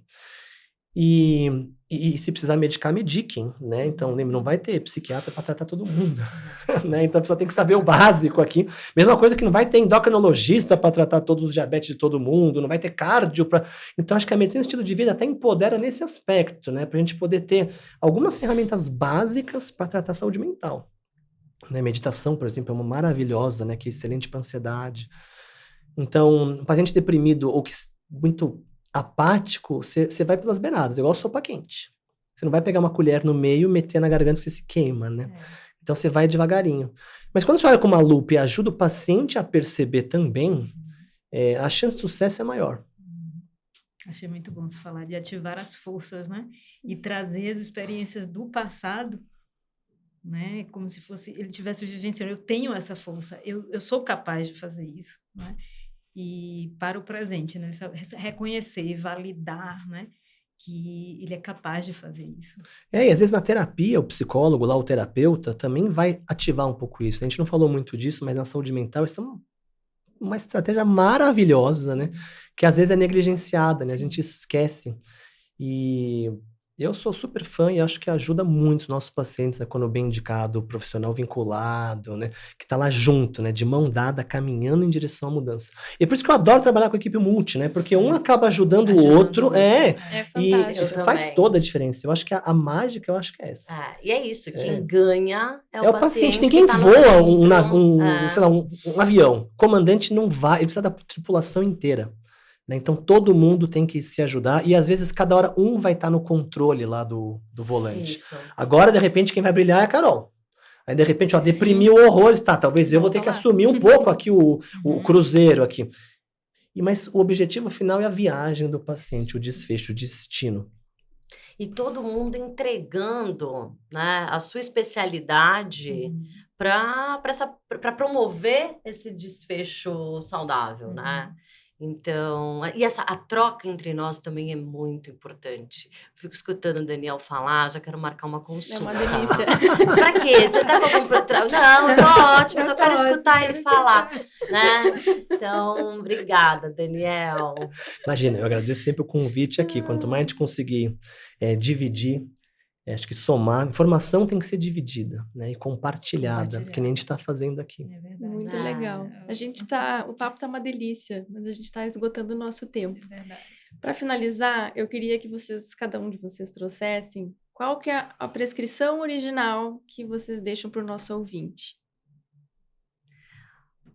E se precisar medicar, mediquem, né? Então, não vai ter psiquiatra para tratar todo mundo, né? Então, a pessoa tem que saber o básico aqui. Mesma coisa que não vai ter endocrinologista para tratar todos os diabetes de todo mundo, não vai ter cardio para... Então, acho que a medicina e o estilo de vida até empodera nesse aspecto, né? Para a gente poder ter algumas ferramentas básicas para tratar a saúde mental. Né? Meditação, por exemplo, é uma maravilhosa, né? Que é excelente para ansiedade. Então, um paciente deprimido ou que muito apático, você vai pelas beiradas, igual sopa quente. Você não vai pegar uma colher no meio, meter na garganta e você se queima, né? Então você vai devagarinho. Mas quando você olha com uma lupa e ajuda o paciente a perceber também, a chance de sucesso é maior. Achei muito bom você falar de ativar as forças, né? E trazer as experiências do passado, né? Como se fosse ele tivesse vivenciando. Eu tenho essa força, eu sou capaz de fazer isso, né? E para o presente, né? Reconhecer, validar, né? Que ele é capaz de fazer isso. E às vezes na terapia, o psicólogo lá, o terapeuta, também vai ativar um pouco isso. A gente não falou muito disso, mas na saúde mental isso é uma estratégia maravilhosa, né? Que às vezes é negligenciada, né? A gente esquece. E Eu sou super fã e acho que ajuda muito os nossos pacientes, né, quando bem indicado, profissional vinculado, né, que está lá junto, né, de mão dada, caminhando em direção à mudança. E é por isso que eu adoro trabalhar com equipe multi, né, porque um acaba ajudando o outro, É e fantástico. faz também. toda a diferença. Eu acho que a mágica, eu acho que é essa. E é isso, quem ganha é É o paciente, que ninguém tá no voa centro. sei lá, um avião. O comandante não vai, ele precisa da tripulação inteira. Né? Então todo mundo tem que se ajudar e às vezes cada hora um vai estar no controle lá do volante. Isso. Agora, de repente, quem vai brilhar é a Carol. Aí, de repente, Sim. deprimiu horrores, tá? Talvez eu vou ter que assumir um pouco aqui o cruzeiro aqui. Mas o objetivo final é a viagem do paciente, o desfecho, o destino. E todo mundo entregando, né, a sua especialidade para promover esse desfecho saudável, né? Então, e a troca entre nós também é muito importante. Fico escutando o Daniel falar, já quero marcar uma consulta. É uma delícia. Mas pra quê? Você tá com algum problema? Não, eu tô ótimo, só quero escutar ele falar, né? Então, obrigada, Daniel. Imagina, eu agradeço sempre o convite aqui. Quanto mais a gente conseguir dividir, acho que somar, informação tem que ser dividida, né? E compartilhada, que nem a gente está fazendo aqui. É verdade. Muito legal. O papo tá uma delícia, mas a gente tá esgotando o nosso tempo. É verdade. Para finalizar, eu queria que cada um de vocês trouxessem qual que é a prescrição original que vocês deixam para o nosso ouvinte.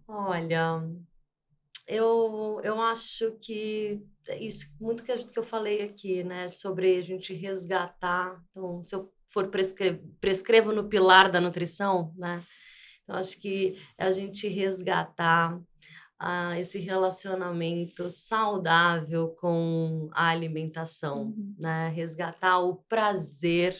Olha, eu acho que isso, muito que eu falei aqui, né, sobre a gente resgatar. Então, se eu for prescrevo no pilar da nutrição, né, eu acho que é a gente resgatar esse relacionamento saudável com a alimentação, né, resgatar o prazer,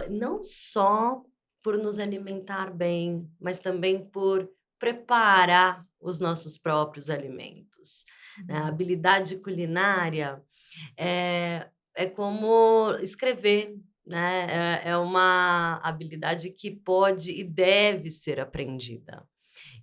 não só por nos alimentar bem, mas também por preparar os nossos próprios alimentos. A habilidade culinária é como escrever, né? É uma habilidade que pode e deve ser aprendida.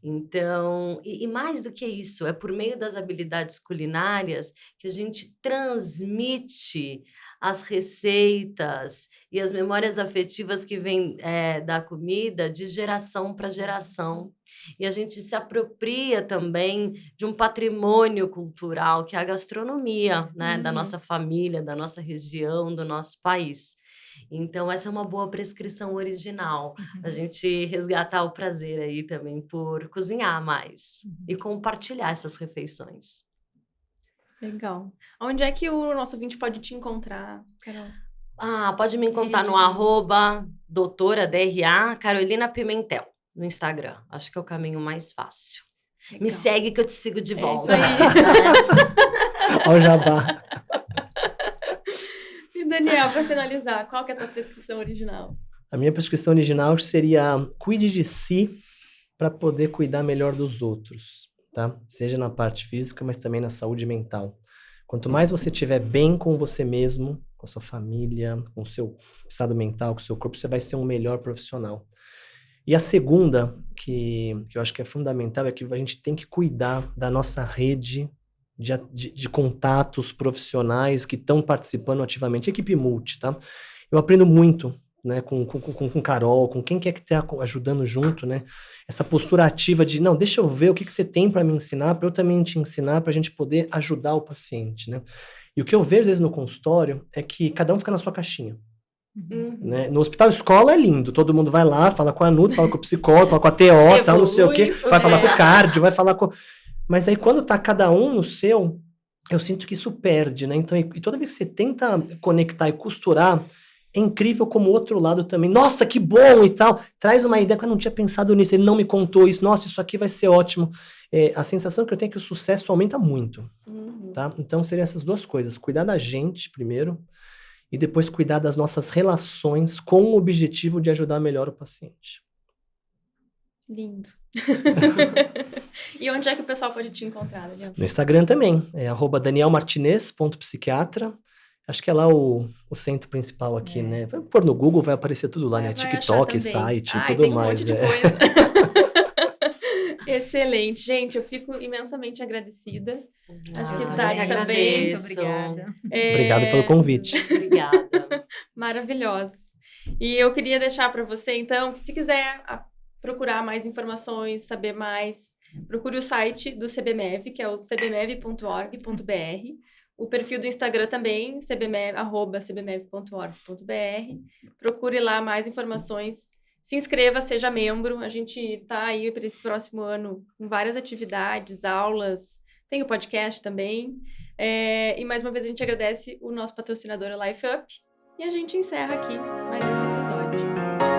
Então, e mais do que isso, é por meio das habilidades culinárias que a gente transmite as receitas e as memórias afetivas que vêm da comida de geração para geração. E a gente se apropria também de um patrimônio cultural, que é a gastronomia, né? Da nossa família, da nossa região, do nosso país. Então, essa é uma boa prescrição original. A gente resgatar o prazer aí também por cozinhar mais e compartilhar essas refeições. Legal. Onde é que o nosso ouvinte pode te encontrar, Carol? Pode me encontrar no @doutora DRA Carolina Pimentel no Instagram. Acho que é o caminho mais fácil. Legal. Me segue que eu te sigo de volta. Isso aí. Olha o jabá. E Daniel, para finalizar, qual que é a tua prescrição original? A minha prescrição original seria cuide de si para poder cuidar melhor dos outros, tá? Seja na parte física, mas também na saúde mental. Quanto mais você estiver bem com você mesmo, com a sua família, com o seu estado mental, com o seu corpo, você vai ser um melhor profissional. E a segunda, que eu acho que é fundamental, é que a gente tem que cuidar da nossa rede de contatos profissionais que estão participando ativamente. Equipe multi, tá? Eu aprendo muito, né, com Carol, com quem quer que esteja ajudando junto, né? Essa postura ativa de, não, deixa eu ver o que você tem para me ensinar, para eu também te ensinar, para a gente poder ajudar o paciente, né? E o que eu vejo, às vezes, no consultório é que cada um fica na sua caixinha. Né? No hospital escola é lindo, todo mundo vai lá, fala com a Nutri, fala com o psicólogo, fala com a TO, tal, não sei o quê, vai falar com o cardio, vai falar com... Mas aí quando tá cada um no seu, eu sinto que isso perde, né? Então, e toda vez que você tenta conectar e costurar, é incrível como o outro lado também, nossa, que bom e tal, traz uma ideia que eu não tinha pensado nisso, ele não me contou isso, nossa, isso aqui vai ser ótimo. A sensação que eu tenho é que o sucesso aumenta muito, tá? Então seriam essas duas coisas, cuidar da gente primeiro, e depois cuidar das nossas relações com o objetivo de ajudar melhor o paciente. Lindo. E onde é que o pessoal pode te encontrar, Daniel? No Instagram também, é @danielmartinez.psiquiatra. Acho que é lá o centro principal aqui, né? Vai pôr no Google, vai aparecer tudo lá, né? TikTok, site e tudo mais. Tem um monte de coisa. Excelente. Gente, eu fico imensamente agradecida. Acho que Tati também. Muito obrigada. Obrigado pelo convite. Obrigada. Maravilhosos. E eu queria deixar para você, então, que se quiser procurar mais informações, saber mais, procure o site do CBMEV, que é o cbmev.org.br. O perfil do Instagram também, @cbmev.org.br. Procure lá mais informações. Se inscreva, seja membro. A gente está aí para esse próximo ano com várias atividades, aulas. Tem o podcast também. E mais uma vez a gente agradece o nosso patrocinador, a Life Up. E a gente encerra aqui mais esse episódio.